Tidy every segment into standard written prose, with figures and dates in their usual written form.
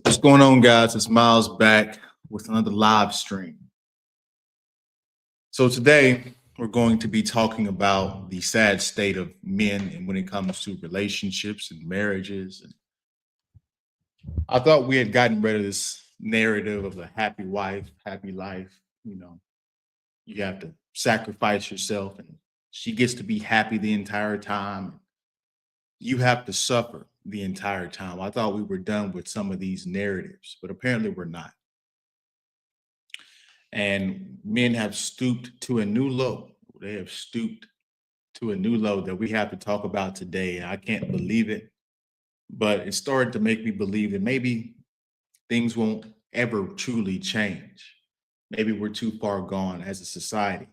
What's going on, guys? It's Miles back with another live stream. So today we're going to be talking about the sad state of men and when it comes to relationships and marriages. And I thought we had gotten rid of this narrative of a happy wife, happy life. You have to sacrifice yourself and she gets to be happy the entire time. You have to suffer the entire time. I thought we were done with some of these narratives, but apparently we're not. And men have stooped to a new low. They have stooped to a new low that we have to talk about today. And I can't believe it, but it started to make me believe that maybe things won't ever truly change. Maybe we're too far gone as a society.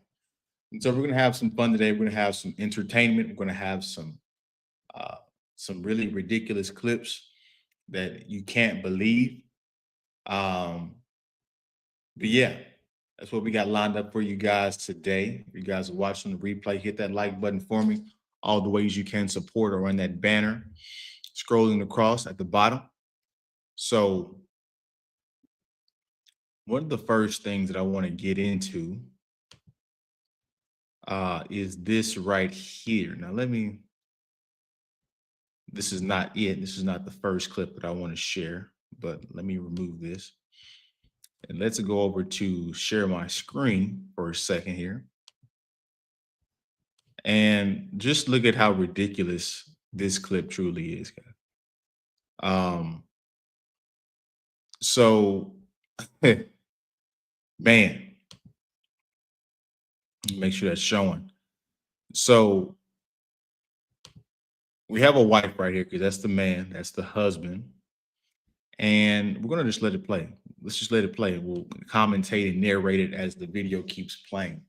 And so we're going to have some fun today. We're going to have some entertainment. We're going to have uh, some really ridiculous clips that you can't believe. Um, but yeah, that's what we got lined up for you guys today. If you guys are watching the replay, hit that like button for me. All the ways you can support are on that banner scrolling across at the bottom. So, one of the first things that I want to get into is this right here. Now, this is not it. This is not the first clip that I want to share, but let me remove this. And let's go over to share my screen for a second here. And just look at how ridiculous this clip truly is, guys. Um, so man, make sure that's showing. So we have a wife right here because that's the man, that's the husband, and we're gonna just let it play. Let's just let it play. We'll commentate and narrate it as the video keeps playing.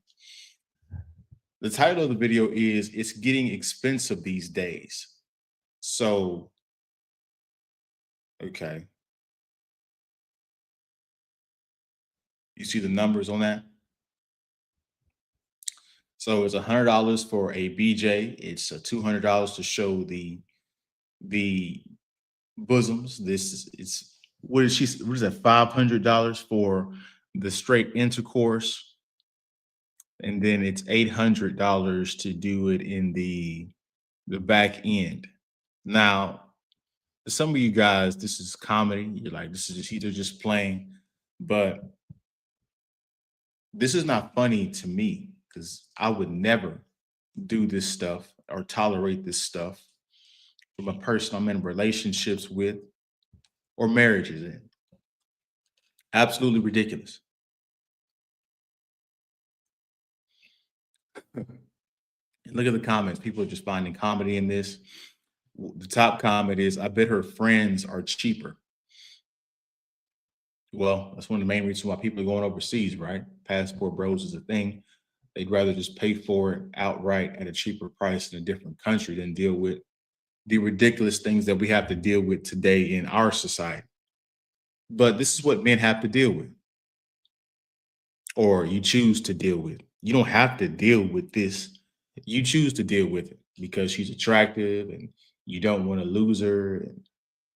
The title of the video is "It's Getting Expensive These Days." So, okay, you see the numbers on that. So it's $100 for a BJ. It's $200 to show the bosoms. This is it's what is that? $500 for the straight intercourse, and then it's $800 to do it in the back end. Now, for some of you guys, this is comedy. You're like, this is just either just playing, but this is not funny to me because I would never do this stuff or tolerate this stuff from a person I'm in relationships with or marriages in. Absolutely ridiculous. And look at the comments. People are just finding comedy in this. The top comment is, I bet her friends are cheaper. Well, that's one of the main reasons why people are going overseas, right? Passport bros is a thing. They'd rather just pay for it outright at a cheaper price in a different country than deal with the ridiculous things that we have to deal with today in our society. But this is what men have to deal with, or you choose to deal with. You don't have to deal with this. You choose to deal with it because she's attractive and you don't want to lose her and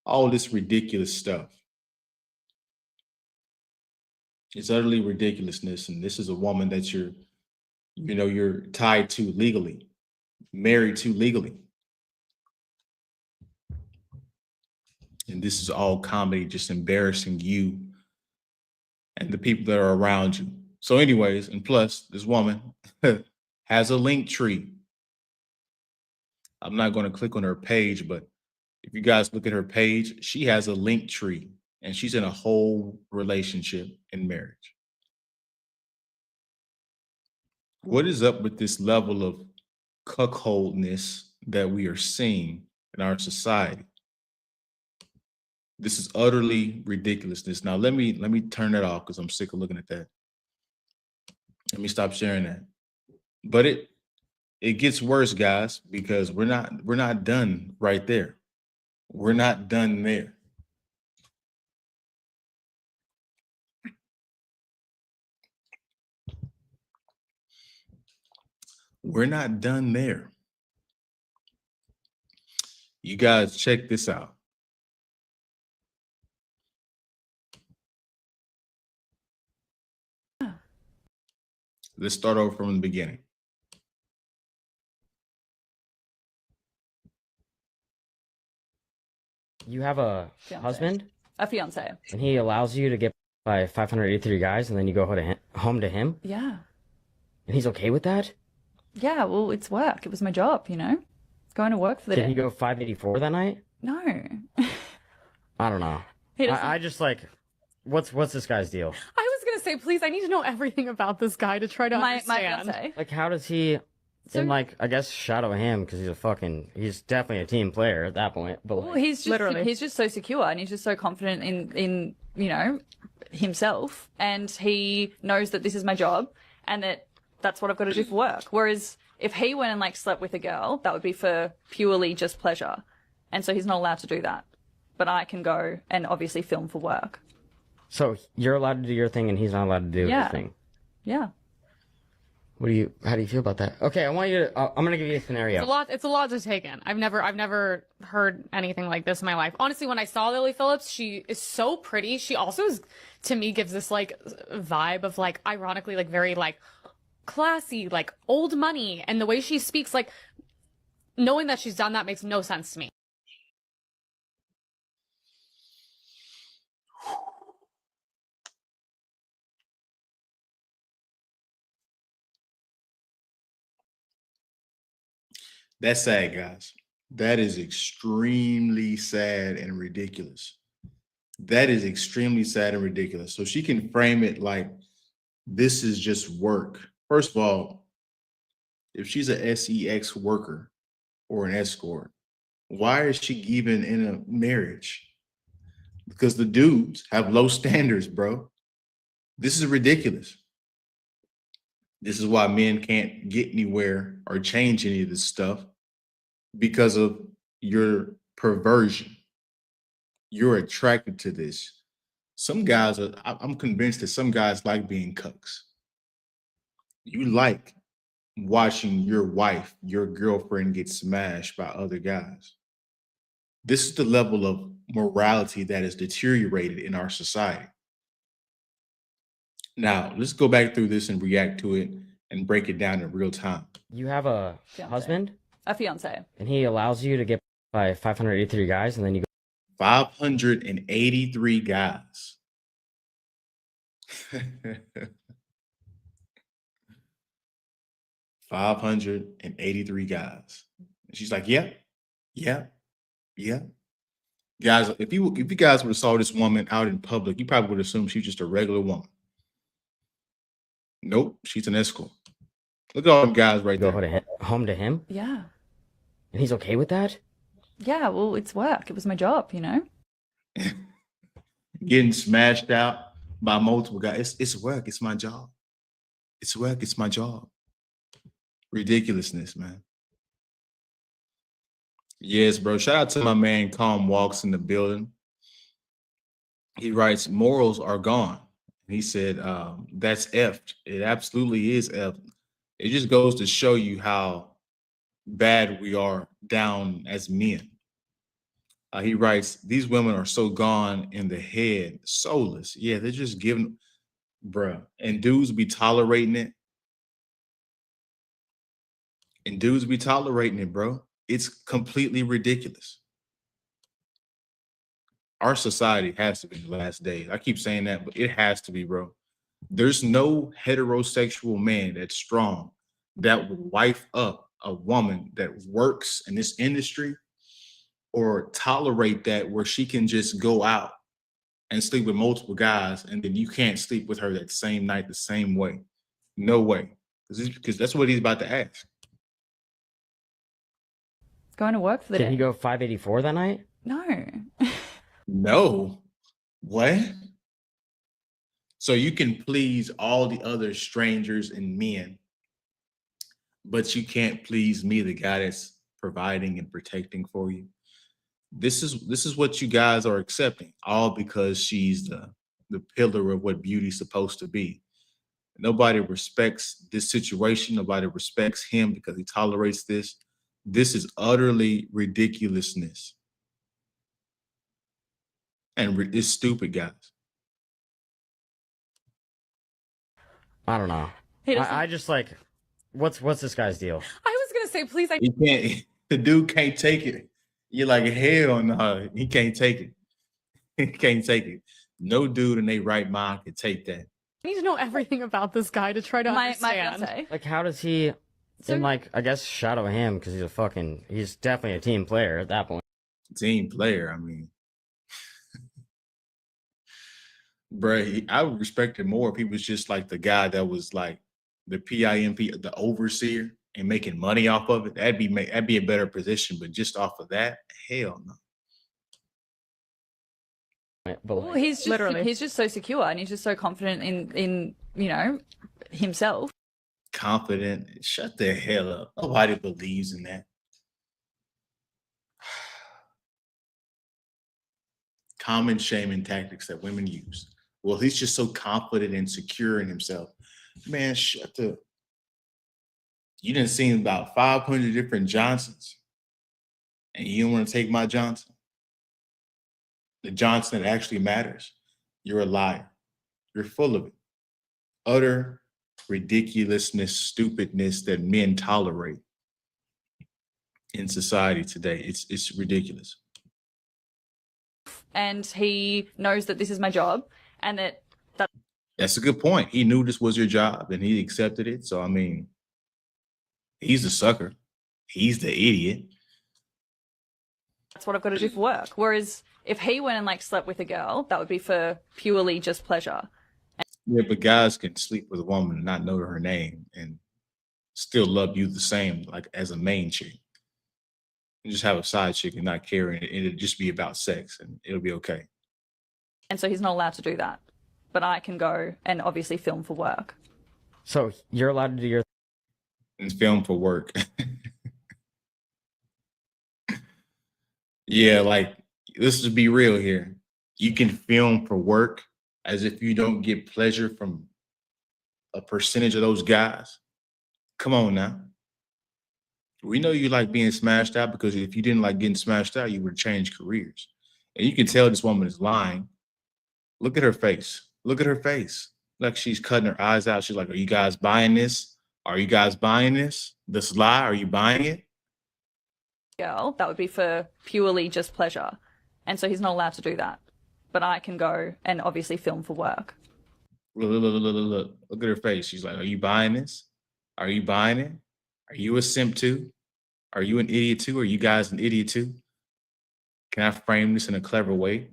all this ridiculous stuff. It's utterly ridiculousness. And this is a woman that you're tied to legally, married to legally. And this is all comedy, just embarrassing you and the people that are around you. So, anyways, and plus, this woman has a link tree. I'm not going to click on her page, but if you guys look at her page, she has a link tree and she's in a whole relationship and marriage. What is up with this level of cuckoldness that we are seeing in our society? This is utterly ridiculousness. Now let me turn that off because I'm sick of looking at that. Let me stop sharing that. But it gets worse, guys, because we're not done right there. We're not done there. We're not done there. You guys check this out. Let's start over from the beginning. You have a husband, A fiance. and he allows you to get by 583 guys, and then you go home to him, Yeah. and he's okay with that? Yeah, well, it's work. It was my job, you know? Going to work for the Did day. he go 584 that night? No. I don't know. He doesn't. I just like, what's this guy's deal? I was gonna say, please, I need to know everything about this guy to try to my understand. fiance. Like, how does he, So- and like, I guess shadow him because he's definitely a team player at that point. But Well, like, he's just so secure and he's just so confident in you know himself, and he knows that this is my job and that's what I've got to do for work. Whereas if he went and like slept with a girl, that would be for purely just pleasure, and so he's not allowed to do that. But I can go and obviously film for work. so you're allowed to do your thing, and he's not allowed to do Yeah. his thing. Yeah. How do you feel about that? Okay, I want you to. I'm gonna give you a scenario. It's a lot to take in. I've never heard anything like this in my life. Honestly, when I saw Lily Phillips, she is so pretty. She also is, to me, gives this like vibe of like, ironically, like very like classy, like old money, and the way she speaks, like knowing that she's done that makes no sense to me. That's sad, guys. That is extremely sad and ridiculous. That is extremely sad and ridiculous. So she can frame it like this is just work. First of all, if she's a SEX worker or an escort, why is she even in a marriage? Because the dudes have low standards, bro. This is ridiculous. This is why men can't get anywhere or change any of this stuff because of your perversion. You're attracted to this. Some guys are, I'm convinced that some guys like being cucks. You like watching your wife, your girlfriend get smashed by other guys. This is the level of morality that is deteriorated in our society. Now, let's go back through this and react to it and break it down in real time. You have a Fiance. husband, A fiance. and he allows you to get by 583 guys, and then you go 583 guys. 583 guys. And she's like, yeah, yeah, yeah. Guys, if you guys would have saw this woman out in public, you probably would assume she's just a regular woman. Nope, she's an escort. Look at all them guys right go there. home to him, Yeah. and he's okay with that? Yeah, well, it's work. It was my job, you know? Getting smashed out by multiple guys. It's work. It's my job. It's work. It's my job. Ridiculousness, man. Yes, bro. Shout out to my man Calm Walks in the building. He writes, morals are gone. He said, that's effed. It absolutely is effed. It just goes to show you how bad we are down as men. He writes, these women are so gone in the head, soulless. Yeah, they're just giving, bruh. And dudes be tolerating it. And dudes be tolerating it, bro. It's completely ridiculous. Our society has to be the last days. I keep saying that, but it has to be, bro. There's no heterosexual man that's strong that would wife up a woman that works in this industry or tolerate that where she can just go out and sleep with multiple guys and then you can't sleep with her that same night the same way. No way. Because that's what he's about to ask. Going to work for the Did day. he go 584 that night? No. No. What? So you can please all the other strangers and men, but you can't please me, the guy that's providing and protecting for you. This is what you guys are accepting, all because she's the pillar of what beauty's supposed to be. Nobody respects this situation. Nobody respects him because he tolerates this. This is utterly ridiculousness. And it's stupid, guys. I don't know. He doesn't. I just like, what's this guy's deal? I was gonna say, please, I He can't. The dude can't take it. You're like, hell no, he can't take it. He can't take it. No dude in their right mind can take that. need to know everything about this guy to try to my understand. fiance. Like, how does he, So- and like, I guess shadow him because he's definitely a team player at that point. Team player, I mean. Bruh, I would respect it more if he was just like the guy that was like the PIMP, the overseer, and making money off of it. That'd be a better position. But just off of that, hell no. But Well, like, he's just so secure and he's just so confident in himself. Confident. Shut the hell up. Nobody believes in that. Common shaming tactics that women use. Well, he's just so confident and secure in himself. Man, shut the. You didn't see about 500 different Johnsons, and you don't want to take my Johnson. The Johnson that actually matters. You're a liar. You're full of it. Utter ridiculousness, stupidness that men tolerate in society today. It's ridiculous. And he knows that this is my job and That's a good point. He knew this was your job and he accepted it. So I mean, he's the sucker. He's the idiot. that's what I've got to do for work. Whereas if he went and like slept with a girl, that would be for purely just pleasure. Yeah, but guys can sleep with a woman and not know her name and still love you the same, like as a main chick. You just have a side chick and not care, and it'll just be about sex, and it'll be okay. And so he's not allowed to do that. But I can go and obviously film for work. so you're allowed to do your And film for work. Yeah, like let's just be real here. You can film for work as if you don't get pleasure from a percentage of those guys. Come on now. We know you like being smashed out because if you didn't like getting smashed out, you would change careers. And you can tell this woman is lying. Look at her face. Look at her face. Like she's cutting her eyes out. She's like, are you guys buying this? Are you guys buying this? This lie, are you buying it? Girl, that would be for purely just pleasure. And so he's not allowed to do that. But I can go and obviously film for work. Look at her face. She's like, are you buying this? Are you buying it? Are you a simp too? Are you an idiot too? Are you guys an idiot too? Can I frame this in a clever way?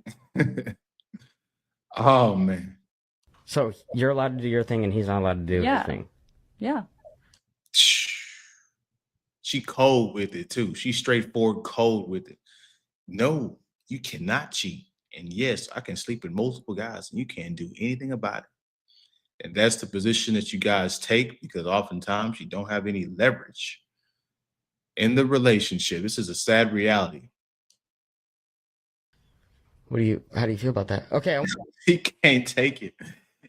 Oh, man. So you're allowed to do your thing and he's not allowed to do Yeah. his thing. Yeah. She cold with it too. She's straightforward, cold with it. No, you cannot cheat. And yes, I can sleep with multiple guys and you can't do anything about it. And that's the position that you guys take because oftentimes you don't have any leverage in the relationship. This is a sad reality. How do you feel about that? Okay. He can't take it.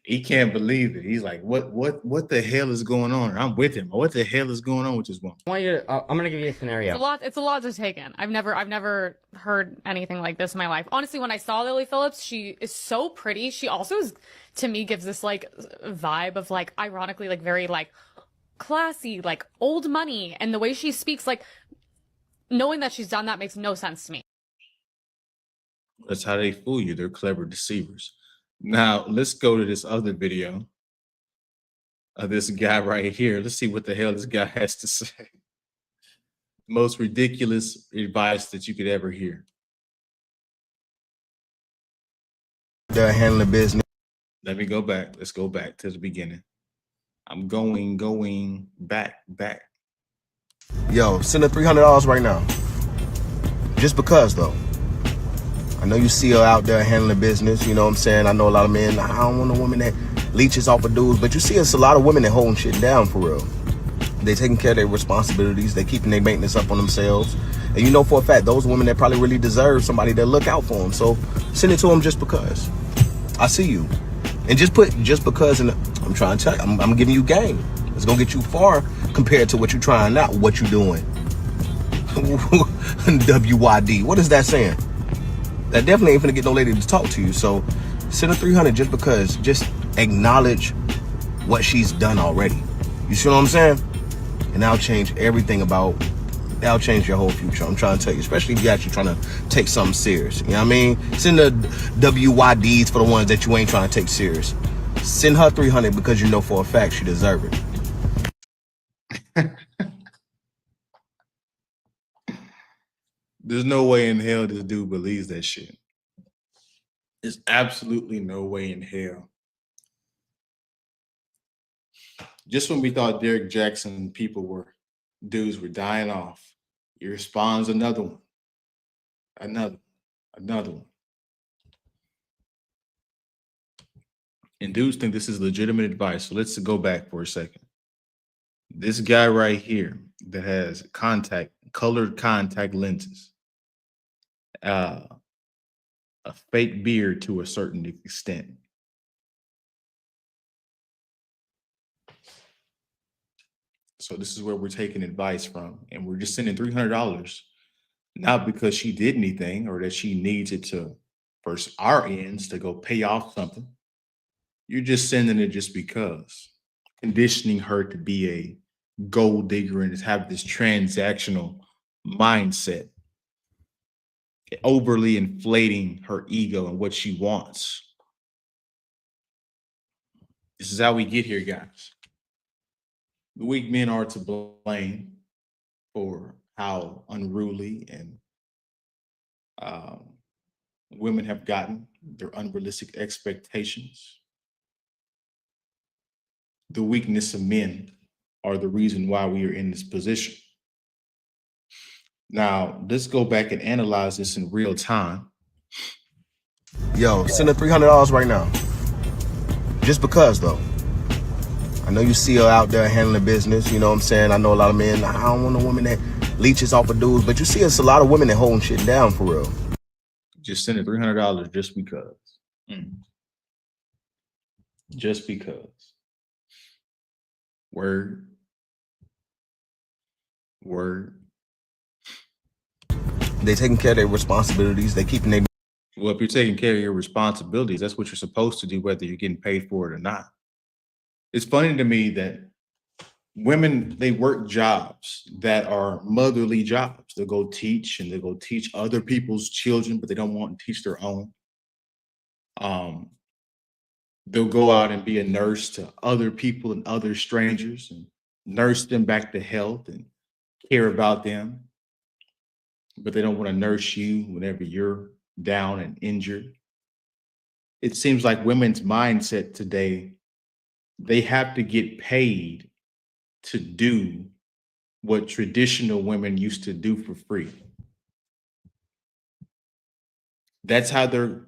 He can't believe it. He's like, what the hell is going on? I'm with him. What the hell is going on with this woman? I want you to, I'm going to give you a scenario. It's a lot to take in. I've never heard anything like this in my life. Honestly, when I saw Lily Phillips, she is so pretty. She also is, to me, gives this like vibe of like, ironically, like very like classy, like old money. And the way she speaks, like knowing that she's done that makes no sense to me. That's how they fool you. They're clever deceivers. Now, let's go to this other video of this guy right here. Let's see what the hell this guy has to say. Most ridiculous advice that you could ever hear. They're handling business. Let me go back. Let's go back to the beginning. I'm going back. Yo, send her $300 right now. Just because, though. I know you see her out there handling business, you know what I'm saying? I know a lot of men, I don't want a woman that leeches off of dudes, but you see us a lot of women that holding shit down for real. They taking care of their responsibilities, they keeping their maintenance up on themselves. And you know for a fact, those women that probably really deserve somebody that look out for them. So send it to them just because. I see you. And just put just because, and I'm trying to tell you, I'm giving you game. It's gonna get you far compared to what you're trying, not what you're doing. WYD, what is that saying? That definitely ain't gonna get no lady to talk to you. So send her 300 just because. Just acknowledge what she's done already. You see what I'm saying? And that'll change everything that'll change your whole future. I'm trying to tell you, especially if you're actually trying to take something serious. You know what I mean? Send the WYDs for the ones that you ain't trying to take serious. Send her 300 because you know for a fact she deserves it. There's no way in hell this dude believes that shit. There's absolutely no way in hell. Just when we thought Derek Jackson dudes were dying off, he responds another one, another one. And dudes think this is legitimate advice. So let's go back for a second. This guy right here that has colored contact lenses, a fake beard to a certain extent. So this is where we're taking advice from, and we're just sending $300, not because she did anything or that she needs it to, for our ends, to go pay off something. You're just sending it just because, conditioning her to be a gold digger and have this transactional mindset, overly inflating her ego and what she wants. This is how we get here, guys. The weak men are to blame for how unruly and women have gotten, their unrealistic expectations. The weakness of men are the reason why we are in this position. Now, let's go back and analyze this in real time. Yo, send her $300 right now. Just because, though. I know you see her out there handling business, you know what I'm saying? I know a lot of men, I don't want a woman that leeches off of dudes, but you see us a lot of women that holding shit down for real. Just send it $300 just because. Just because. Word. They taking care of their responsibilities. They keeping their... Well, if you're taking care of your responsibilities, that's what you're supposed to do, whether you're getting paid for it or not. It's funny to me that women, they work jobs that are motherly jobs. They'll go teach and they'll go teach other people's children, but they don't want to teach their own. They'll go out and be a nurse to other people and other strangers and nurse them back to health and care about them. But they don't want to nurse you whenever you're down and injured. It seems like women's mindset today, they have to get paid to do what traditional women used to do for free. That's how they're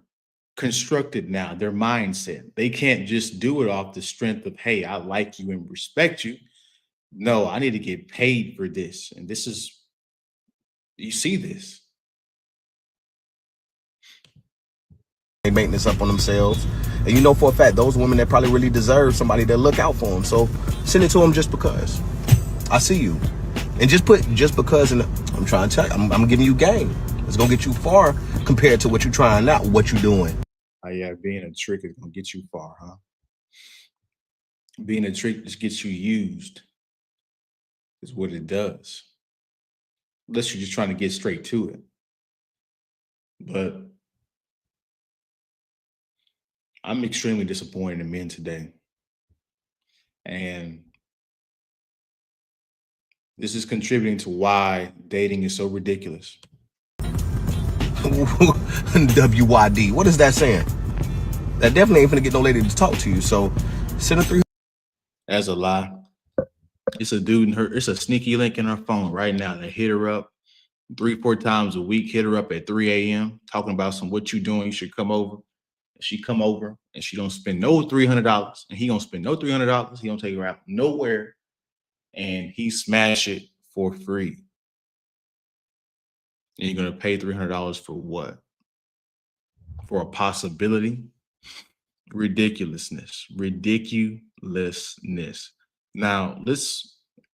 constructed now, their mindset. They can't just do it off the strength of, hey, I like you and respect you. No, I need to get paid for this. And this is, you see this. They maintenance up on themselves. And you know for a fact, those women that probably really deserve somebody that look out for them. So send it to them just because. I see you. And just put just because, and I'm trying to tell you, I'm giving you game. It's going to get you far compared to what you're trying out, what you're doing. Oh yeah, being a trick is going to get you far, huh? Being a trick just gets you used is what it does. Unless you're just trying to get straight to it. But I'm extremely disappointed in men today. And this is contributing to why dating is so ridiculous. WYD. What is that saying? That definitely ain't finna get no lady to talk to you. So send a 300. That's a lie. It's a dude in it's a sneaky link in her phone right now that hit her up 3-4 times a week, hit her up at 3 a.m. talking about what you doing, you should come over. She come over and she don't spend no $300 and he don't spend no $300. He don't take her out nowhere and he smash it for free. And you're going to pay $300 for what? For a possibility? Ridiculousness. Now,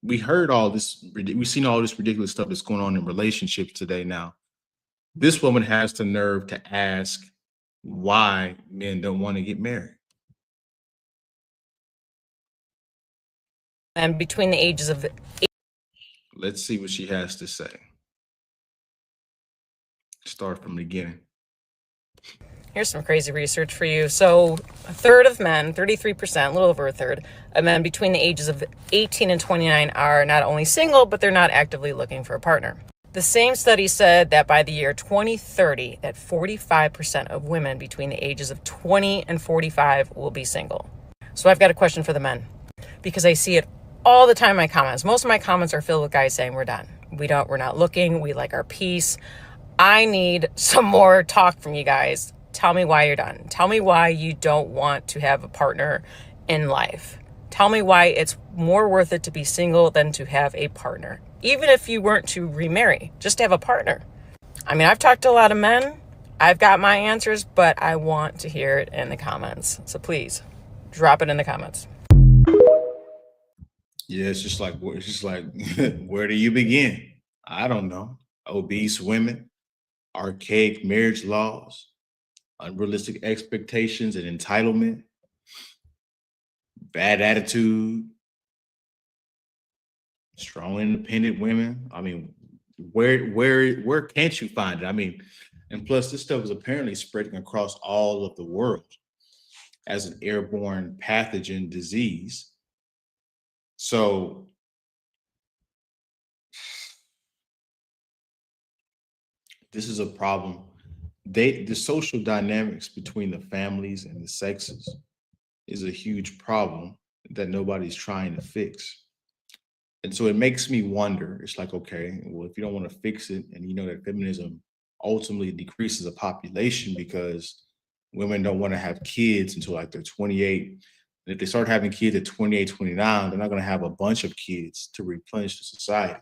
we heard all this, we've seen all this ridiculous stuff that's going on in relationships today. Now, this woman has the nerve to ask why men don't want to get married. and between the ages of Let's see what she has to say. Start from the beginning. Here's some crazy research for you. So a third of men, 33%, a little over a third of men between the ages of 18 and 29 are not only single, but they're not actively looking for a partner. The same study said that by the year 2030, that 45% of women between the ages of 20 and 45 will be single. So I've got a question for the men, because I see it all the time in my comments. Most of my comments are filled with guys saying we're done. We're not looking. We like our peace. I need some more talk from you guys. Tell me why you're done. Tell me why you don't want to have a partner in life. Tell me why it's more worth it to be single than to have a partner. Even if you weren't to remarry, just to have a partner. I mean, I've talked to a lot of men. I've got my answers, but I want to hear it in the comments. So please, drop it in the comments. Yeah, it's just like where do you begin? I don't know. Obese women, archaic marriage laws, unrealistic expectations and entitlement, bad attitude, strong, independent women. I mean, where can't you find it? I mean, and plus this stuff is apparently spreading across all of the world as an airborne pathogen disease. So this is a problem. The social dynamics between the families and the sexes is a huge problem that nobody's trying to fix. And so it makes me wonder, it's like, okay, well, if you don't want to fix it, and you know that feminism ultimately decreases the population because women don't want to have kids until like they're 28. And if they start having kids at 28, 29, they're not going to have a bunch of kids to replenish the society,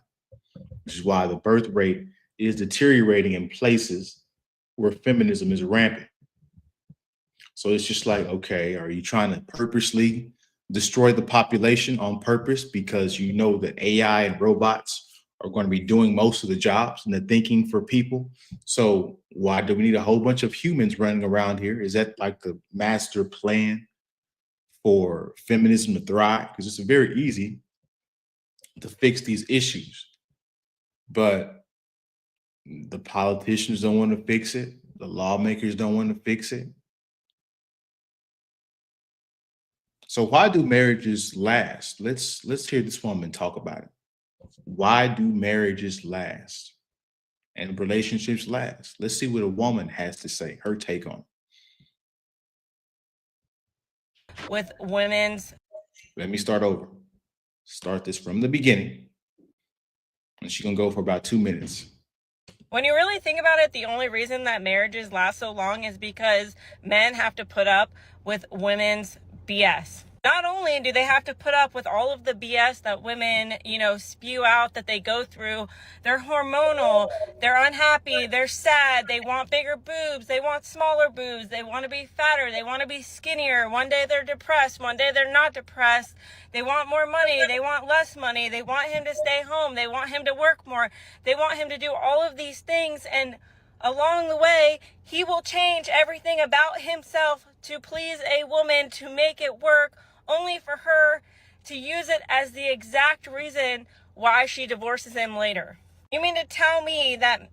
which is why the birth rate is deteriorating in places where feminism is rampant. So it's just like, okay, are you trying to purposely destroy the population on purpose because you know that AI and robots are going to be doing most of the jobs and the thinking for people? So why do we need a whole bunch of humans running around here? Is that like the master plan for feminism to thrive? Because it's very easy to fix these issues, but the politicians don't want to fix it. The lawmakers don't want to fix it. So why do marriages last? Let's hear this woman talk about it. Why do marriages last and relationships last? Let's see what a woman has to say, her take on it. With women's... Let me start over. Start this from the beginning. And she's going to go for about 2 minutes. When you really think about it, the only reason that marriages last so long is because men have to put up with women's BS. Not only do they have to put up with all of the BS that women, spew out, that they go through, they're hormonal, they're unhappy, they're sad, they want bigger boobs, they want smaller boobs, they want to be fatter, they want to be skinnier. One day they're depressed, one day they're not depressed. They want more money, they want less money, they want him to stay home, they want him to work more, they want him to do all of these things, and along the way, he will change everything about himself to please a woman, to make it work, only for her to use it as the exact reason why she divorces him later. You mean to tell me that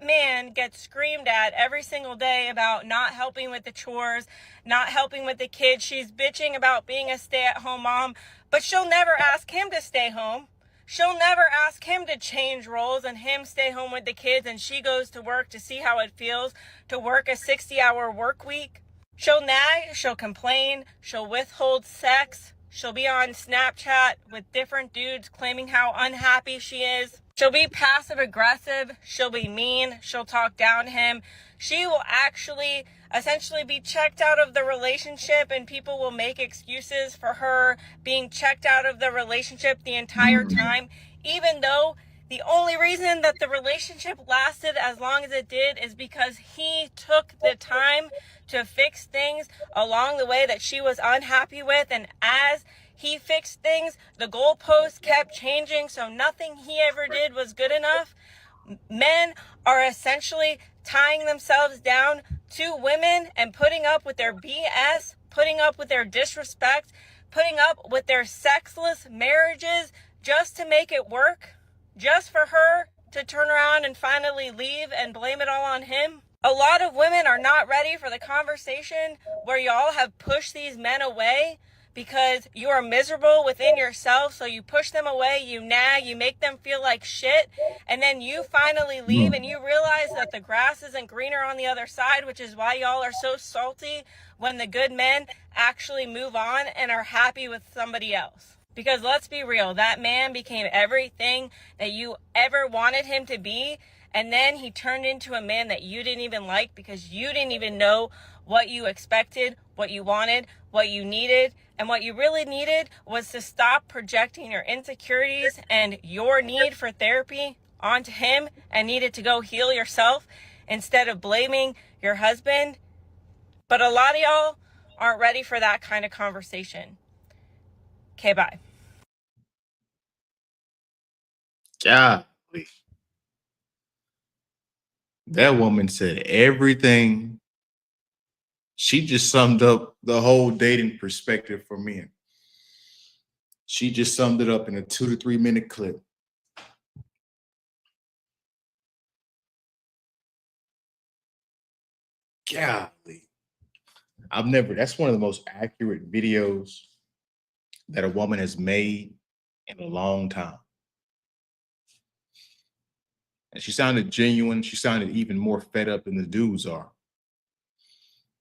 man gets screamed at every single day about not helping with the chores, not helping with the kids? She's bitching about being a stay-at-home mom, but she'll never ask him to stay home. She'll never ask him to change roles and him stay home with the kids, and she goes to work to see how it feels to work a 60-hour work week. She'll nag, she'll complain, she'll withhold sex, she'll be on Snapchat with different dudes claiming how unhappy she is. She'll be passive aggressive, she'll be mean, she'll talk down to him. She will actually essentially be checked out of the relationship, and people will make excuses for her being checked out of the relationship the entire time, even though the only reason that the relationship lasted as long as it did is because he took the time to fix things along the way that she was unhappy with. And as he fixed things, the goalposts kept changing, so nothing he ever did was good enough. Men are essentially tying themselves down to women and putting up with their BS, putting up with their disrespect, putting up with their sexless marriages just to make it work, just for her to turn around and finally leave and blame it all on him. A lot of women are not ready for the conversation where y'all have pushed these men away because you are miserable within yourself. So you push them away, you nag, you make them feel like shit. And then you finally leave and you realize that the grass isn't greener on the other side, which is why y'all are so salty when the good men actually move on and are happy with somebody else. Because let's be real, that man became everything that you ever wanted him to be. And then he turned into a man that you didn't even like because you didn't even know what you expected, what you wanted, what you needed. And what you really needed was to stop projecting your insecurities and your need for therapy onto him and needed to go heal yourself instead of blaming your husband. But a lot of y'all aren't ready for that kind of conversation. Okay, bye. Golly. That woman said everything. She just summed up the whole dating perspective for men. She just summed it up in a 2 to 3 minute clip. Golly. That's one of the most accurate videos that a woman has made in a long time. And she sounded genuine. She sounded even more fed up than the dudes are.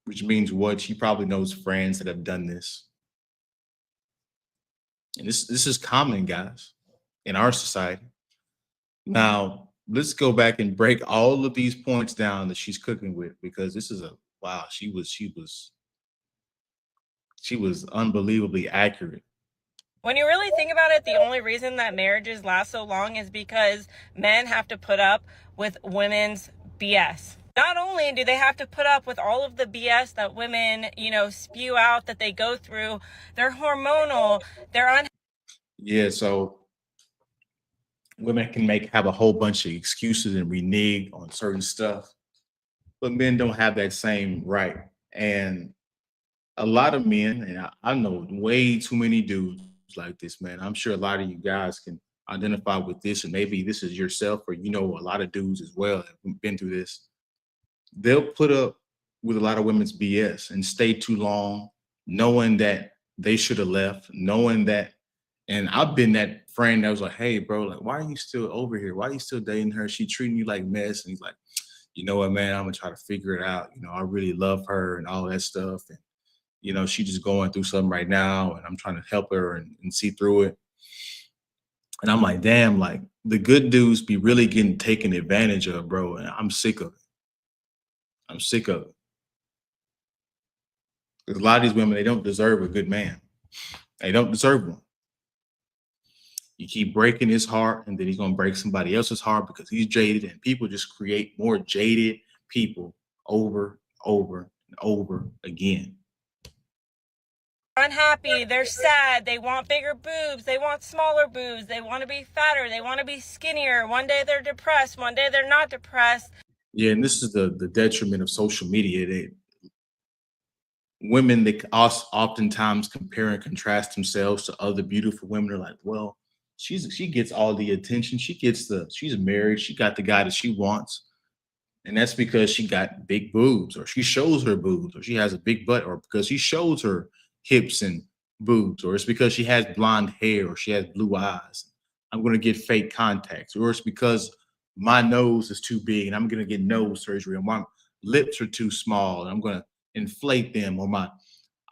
Which means what? She probably knows friends that have done this. And this is common, guys, in our society. Now, let's go back and break all of these points down that she's cooking with, because this is wow, she was unbelievably accurate. When you really think about it, the only reason that marriages last so long is because men have to put up with women's BS. Not only do they have to put up with all of the BS that women, spew out, that they go through, they're hormonal, they're Yeah, so women can have a whole bunch of excuses and renege on certain stuff, but men don't have that same right. And a lot of men, and I know way too many dudes like this, man. I'm sure a lot of you guys can identify with this, and maybe this is yourself, or a lot of dudes as well that have been through this. They'll put up with a lot of women's BS and stay too long, knowing that they should have left, knowing that. And I've been that friend that was like, hey, bro, like, why are you still over here? Why are you still dating her? She treating you like mess. And he's like, you know what, man, I'm gonna try to figure it out. I really love her and all that stuff. And she just going through something right now, and I'm trying to help her and see through it. And I'm like, damn, like the good dudes be really getting taken advantage of, bro. And I'm sick of it. I'm sick of it. Because a lot of these women, they don't deserve a good man. They don't deserve one. You keep breaking his heart, and then he's gonna break somebody else's heart because he's jaded, and people just create more jaded people over and over again. unhappy, they're sad, they want bigger boobs, they want smaller boobs, they want to be fatter, they want to be skinnier. One day they're depressed, one day they're not depressed. Yeah, and this is the detriment of social media. Women, they oftentimes compare and contrast themselves to other beautiful women. They're like, well, she gets all the attention. She's married. She got the guy that she wants. And that's because she got big boobs, or she shows her boobs, or she has a big butt, or because she shows her hips and boobs, or it's because she has blonde hair, or she has blue eyes. I'm going to get fake contacts, or it's because my nose is too big and I'm going to get nose surgery, or my lips are too small and I'm going to inflate them, or my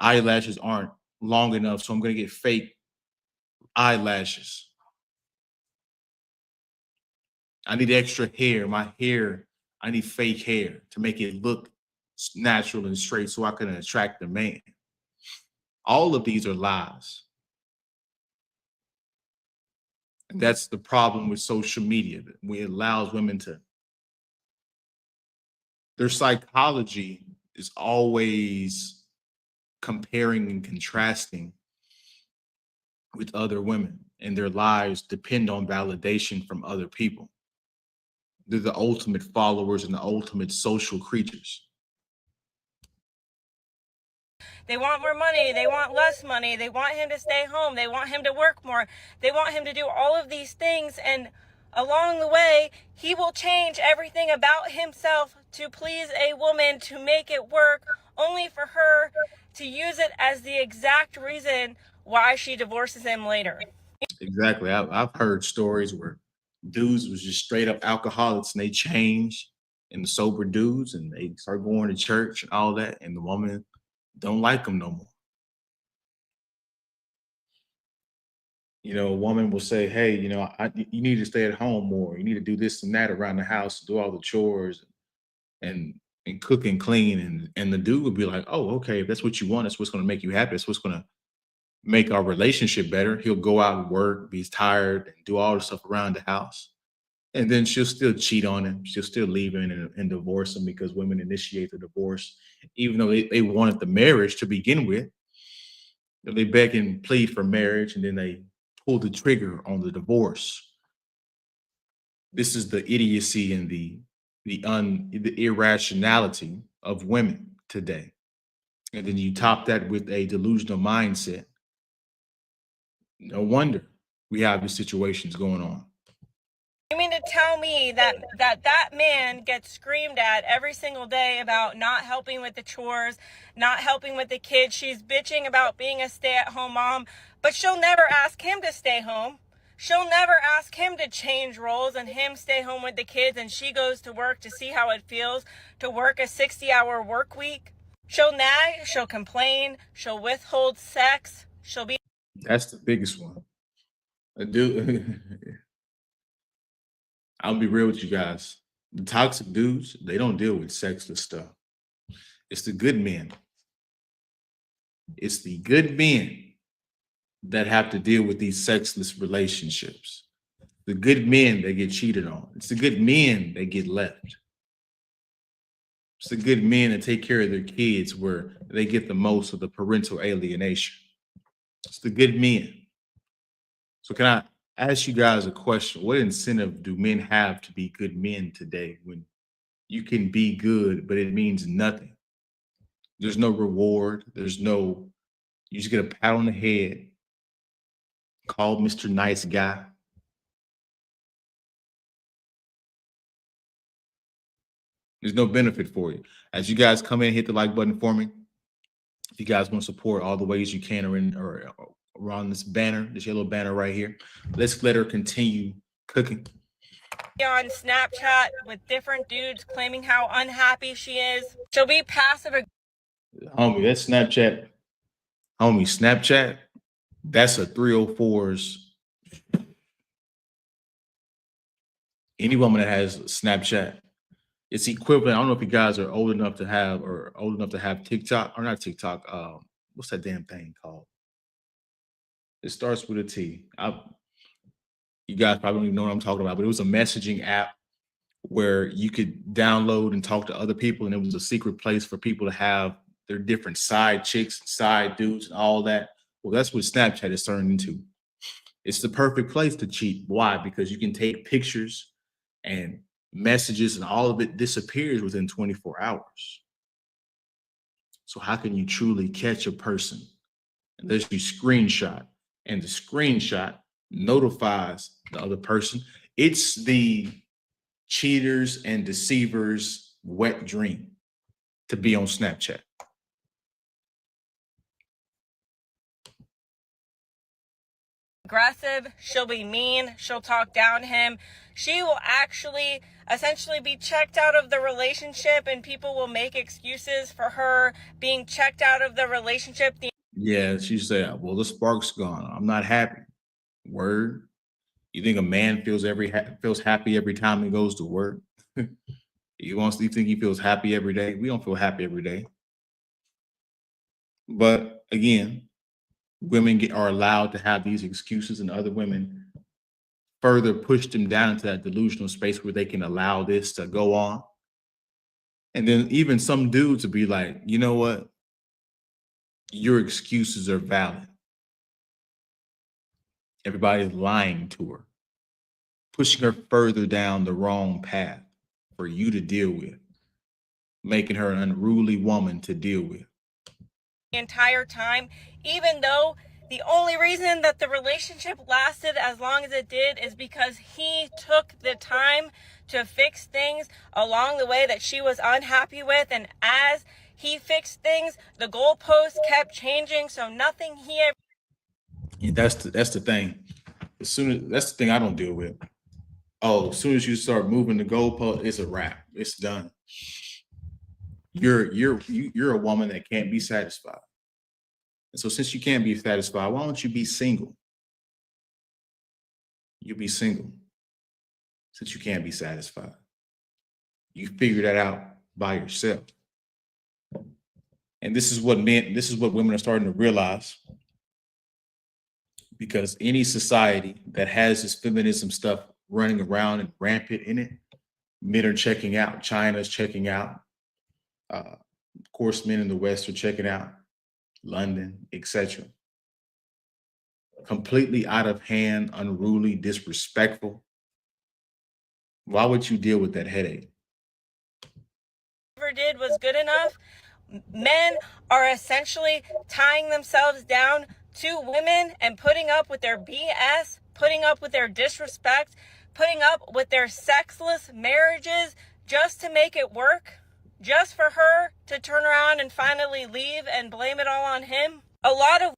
eyelashes aren't long enough, so I'm going to get fake eyelashes. I need extra hair. I need fake hair to make it look natural and straight so I can attract the man. All of these are lies. And that's the problem with social media. It allows women their psychology is always comparing and contrasting with other women, and their lives depend on validation from other people. They're the ultimate followers and the ultimate social creatures. They want more money. They want less money. They want him to stay home. They want him to work more. They want him to do all of these things. And along the way, he will change everything about himself to please a woman, to make it work, only for her to use it as the exact reason why she divorces him later. Exactly. I've heard stories where dudes was just straight up alcoholics and they changed and sober dudes and they start going to church and all that, and the woman don't like them no more. You know, a woman will say, "Hey, you know, you need to stay at home more. You need to do this and that around the house, do all the chores and cook and clean." And the dude would be like, "Oh, okay, if that's what you want, that's what's going to make you happy. That's what's going to make our relationship better." He'll go out and work, be tired, and do all the stuff around the house. And then she'll still cheat on him. She'll still leave him and divorce him because women initiate the divorce, even though they wanted the marriage to begin with. They beg and plead for marriage, and then they pull the trigger on the divorce. This is the idiocy and the irrationality of women today. And then you top that with a delusional mindset. No wonder we have these situations going on. You mean to tell me that man gets screamed at every single day about not helping with the chores, not helping with the kids? She's bitching about being a stay-at-home mom, but she'll never ask him to stay home. She'll never ask him to change roles and him stay home with the kids, and she goes to work to see how it feels to work a 60-hour work week. She'll nag, she'll complain, she'll withhold sex, she'll be... That's the biggest one. A dude, I'll be real with you guys. The toxic dudes, they don't deal with sexless stuff. It's the good men. It's the good men that have to deal with these sexless relationships. The good men that get cheated on. It's the good men that get left. It's the good men that take care of their kids where they get the most of the parental alienation. It's the good men. So can I ask you guys a question? What incentive do men have to be good men today when you can be good, but it means nothing? There's no reward. You just get a pat on the head, called Mr. Nice Guy. There's no benefit for you. As you guys come in, hit the like button for me. If you guys want to support all the ways you can or around this banner, this yellow banner right here. Let's let her continue cooking. On Snapchat with different dudes claiming how unhappy she is. She'll be passive. Homie, that's Snapchat. Homie, Snapchat, that's a 304's. Any woman that has Snapchat, it's equivalent. I don't know if you guys are old enough to have TikTok, or not TikTok. What's that damn thing called? It starts with a T. You guys probably don't even know what I'm talking about, but it was a messaging app where you could download and talk to other people, and it was a secret place for people to have their different side chicks, side dudes, and all that. Well, that's what Snapchat is turned into. It's the perfect place to cheat. Why? Because you can take pictures and messages, and all of it disappears within 24 hours. So how can you truly catch a person unless you screenshot? And the screenshot notifies the other person. It's the cheaters and deceivers' wet dream to be on Snapchat. Aggressive, she'll be mean, she'll talk down to him. She will actually essentially be checked out of the relationship, and people will make excuses for her being checked out of the relationship. Yeah, she said, "Well, the spark's gone. I'm not happy." Word. You think a man feels happy every time he goes to work? You think he feels happy every day? We don't feel happy every day. But again, women are allowed to have these excuses, and other women further push them down into that delusional space where they can allow this to go on. And then even some dudes will be like, you know what? Your excuses are valid. Everybody's lying to her, pushing her further down the wrong path for you to deal with, making her an unruly woman to deal with. the entire time, even though the only reason that the relationship lasted as long as it did is because he took the time to fix things along the way that she was unhappy with. And as he fixed things, the goalposts kept changing. So nothing he ever. And that's the thing. That's the thing I don't deal with. Oh, as soon as you start moving the goalpost, it's a wrap. It's done. You're a woman that can't be satisfied. And so since you can't be satisfied, why don't you be single? You be single since you can't be satisfied. You figure that out by yourself. And this is what women are starting to realize. Because any society that has this feminism stuff running around and rampant in it, men are checking out. China's checking out. Of course, men in the West are checking out. London, etc. Completely out of hand, unruly, disrespectful. Why would you deal with that headache? Ever did was good enough. Men are essentially tying themselves down to women and putting up with their BS, putting up with their disrespect, putting up with their sexless marriages just to make it work, just for her to turn around and finally leave and blame it all on him. A lot of.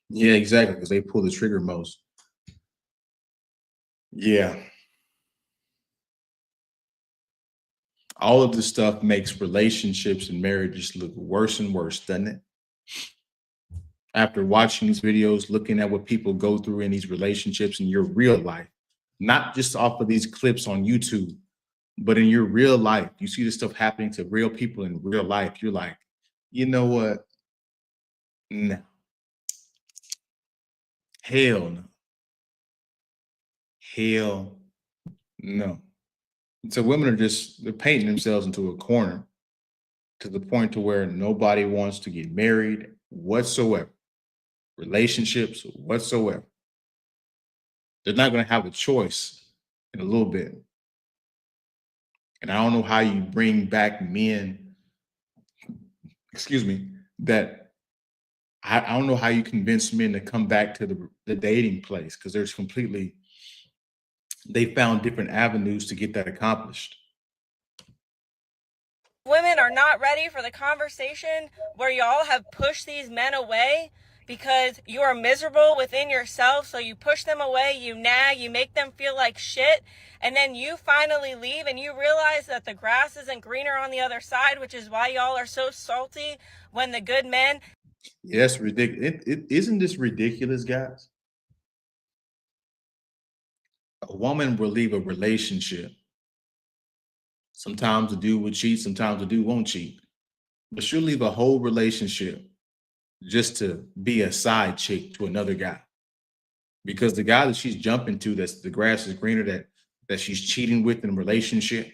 Yeah, exactly, because they pull the trigger most. Yeah. All of this stuff makes relationships and marriages look worse and worse, doesn't it? After watching these videos, looking at what people go through in these relationships in your real life, not just off of these clips on YouTube, but in your real life, you see this stuff happening to real people in real life. You're like, you know what? No. Hell no. Hell no. So women are they're painting themselves into a corner to the point to where nobody wants to get married whatsoever, relationships whatsoever. They're not going to have a choice in a little bit. And I don't know how you bring back men, that I don't know how you convince men to come back to the dating place, because they found different avenues to get that accomplished. Women are not ready for the conversation where y'all have pushed these men away because you are miserable within yourself. So you push them away, you nag, you make them feel like shit. And then you finally leave and you realize that the grass isn't greener on the other side, which is why y'all are so salty when the good men. Yes, ridiculous. Isn't this ridiculous, guys? A woman will leave a relationship. Sometimes the dude will cheat, sometimes the dude won't cheat. But she'll leave a whole relationship just to be a side chick to another guy. Because the guy that she's jumping to, that's the grass is greener, that she's cheating with in a relationship,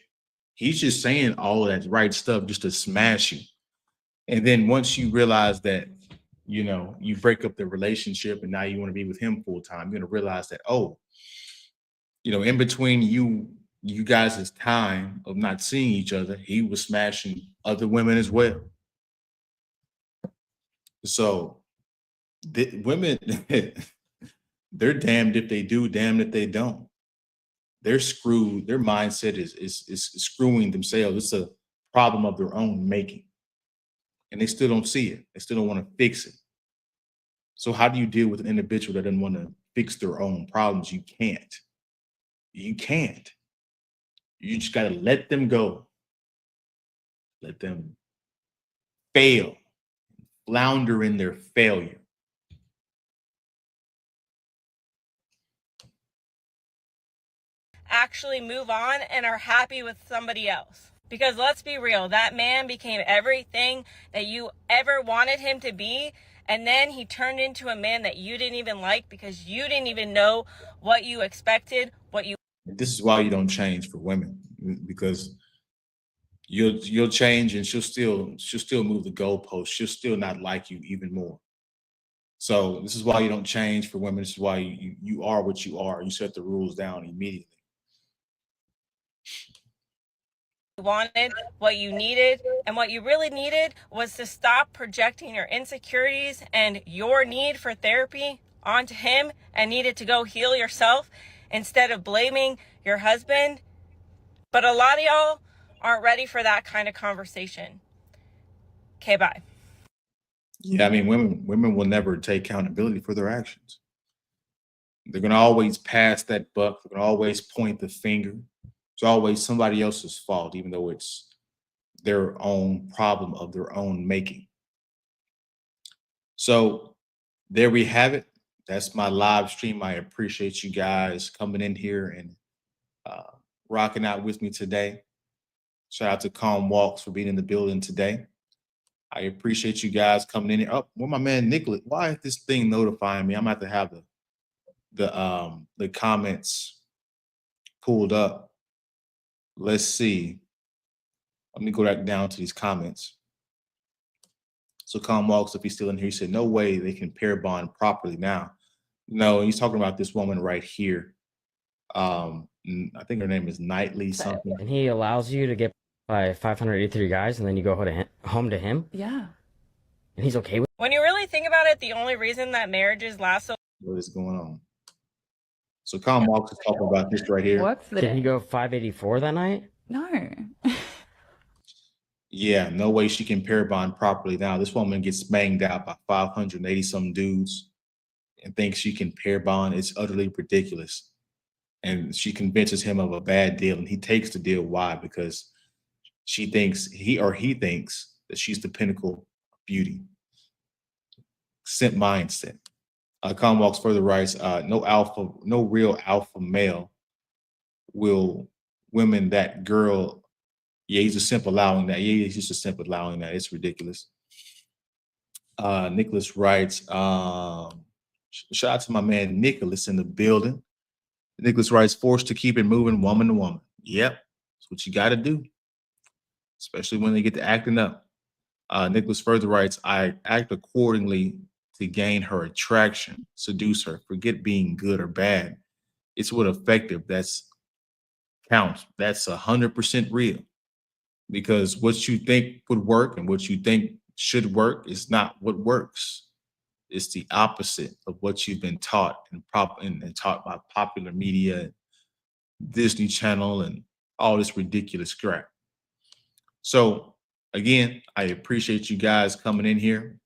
he's just saying all of that right stuff just to smash you. And then once you realize that, you break up the relationship and now you want to be with him full time, you're going to realize that, in between you guys' time of not seeing each other, he was smashing other women as well. So women, they're damned if they do, damned if they don't. They're screwed. Their mindset is screwing themselves. It's a problem of their own making. And they still don't see it. They still don't want to fix it. So how do you deal with an individual that doesn't want to fix their own problems? You can't. You can't. You just got to let them go. Let them fail, flounder in their failure. Actually move on and are happy with somebody else. Because let's be real, that man became everything that you ever wanted him to be. And then he turned into a man that you didn't even like because you didn't even know what you expected, This is why you don't change for women, because you'll change and she'll still move the goalpost. She'll still not like you even more. So this is why you don't change for women. This is why you are what you are. You set the rules down immediately. wanted, what you needed, and what you really needed was to stop projecting your insecurities and your need for therapy onto him and needed to go heal yourself instead of blaming your husband. But a lot of y'all aren't ready for that kind of conversation. Okay, bye. Yeah, I mean, women will never take accountability for their actions. They're gonna always pass that buck. They're gonna always point the finger. It's always somebody else's fault, even though it's their own problem of their own making. So there we have it. That's my live stream. I appreciate you guys coming in here and uh, rocking out with me today. Shout out to Calm Walks for being in the building today. I appreciate you guys coming in here. Oh, where my man Nicholas? Why is this thing notifying me? I'm gonna have to have the comments pulled up. Let's see. Let me go back down to these comments. So Calm Walks, if he's still in here, he said, no way they can pair bond properly now. No, he's talking about this woman right here. I think her name is Knightley something. And he allows you to get by 583 guys, and then you go home to him, Yeah. and he's okay with When you really think about it, the only reason that marriages last so What is going on? So Calm Walks is talking about this right here. Work for the Did he day. go 584 that night? No. Yeah, no way she can pair bond properly now. This woman gets banged out by 580 some dudes and thinks she can pair bond. It's utterly ridiculous. And she convinces him of a bad deal, and he takes the deal. Why? Because he thinks that she's the pinnacle of beauty. Simp mindset. Calm Walks further writes, no real alpha male will women that girl. Yeah, he's a simp allowing that. Yeah, he's just a simp allowing that. It's ridiculous. Nicholas writes, shout out to my man Nicholas in the building. Nicholas writes, forced to keep it moving woman to woman. Yep, that's what you got to do, especially when they get to acting up. Nicholas further writes, I act accordingly to gain her attraction, seduce her, forget being good or bad. It's what effective that's counts. That's 100% real, because what you think would work and what you think should work is not what works. It's the opposite of what you've been taught and taught by popular media, Disney Channel, and all this ridiculous crap. So again, I appreciate you guys coming in here.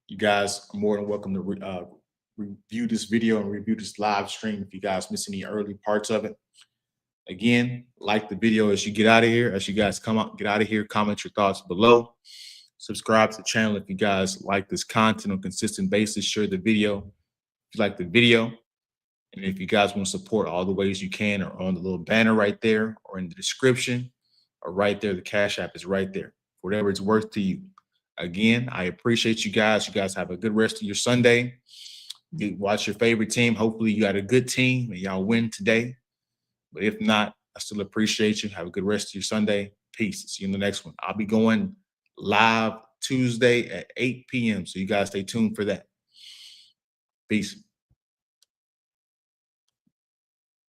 You guys are more than welcome to review this video and review this live stream if you guys miss any early parts of it. Again, like the video as you get out of here. As you guys get out of here, comment your thoughts below. Subscribe to the channel if you guys like this content on a consistent basis. Share the video if you like the video. And if you guys want to support all the ways you can, or on the little banner right there, or in the description, or right there, the Cash App is right there. Whatever it's worth to you. Again, I appreciate you guys. You guys have a good rest of your Sunday. You watch your favorite team. Hopefully you got a good team and y'all win today. But if not, I still appreciate you. Have a good rest of your Sunday. Peace. See you in the next one. I'll be going live Tuesday at 8 p.m. So you guys stay tuned for that. Peace.